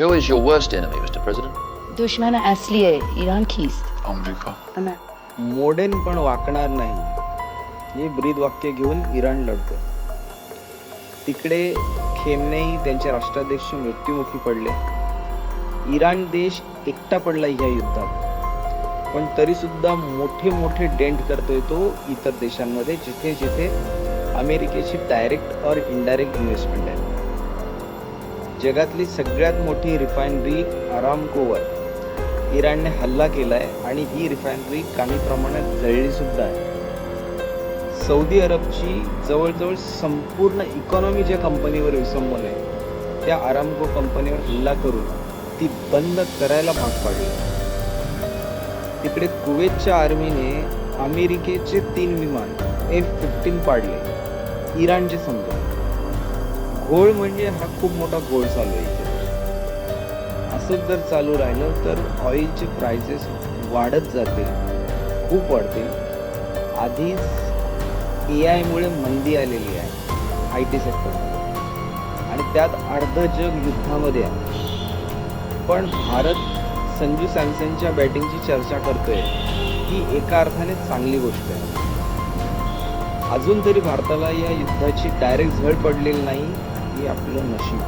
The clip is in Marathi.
Who is your worst enemy, Mr. President? दुश्मन असली है ईरान खीस America. मोडेन पण वाकणार नाही हे ब्रीद वाक्य घेऊन इराण लढतो. तिकडे खेमनेई त्यांचे राष्ट्राध्यक्ष मृत्युमुखी पडले. इराण देश एकटा पडला ह्या युद्धात, पण तरी सुद्धा मोठे मोठे डेंट करतोय तो इतर देशांमध्ये जिथे जिथे अमेरिकेची डायरेक्ट और इनडायरेक्ट इन्व्हेस्टमेंट आहे. जगातली सगळ्यात मोठी रिफायनरी अरामकोवर इराणने हल्ला केलाय आणि ही रिफायनरी काही प्रमाणात जळली सुद्धा आहे. सौदी अरबची जवळजवळ संपूर्ण इकॉनॉमी ज्या कंपनीवर विसंबून आहे त्या अरामको कंपनीवर हल्ला करून ती बंद करायला भाग पाडली. तिकडे कुवेतच्या आर्मीने अमेरिकेचे 3 विमान F-15 पाडले इराणचे समजा. घोळ म्हणजे हा खूप मोठा घोळ चालू आहे इथे. असंच जर चालू राहिलं तर ऑइलचे प्राइसेस वाढत जातील, खूप वाढतील. आधीच AI मुळे मंदी आलेली आहे IT सेक्टरमध्ये आणि त्यात अर्ध जग युद्धामध्ये आहे. पण भारत संजू सॅमसनच्या बॅटिंगची चर्चा करतोय ही एका अर्थाने चांगली गोष्ट आहे. अजून तरी भारताला या युद्धाची डायरेक्ट झळ पडलेली नाही, हे आपलं नशीब.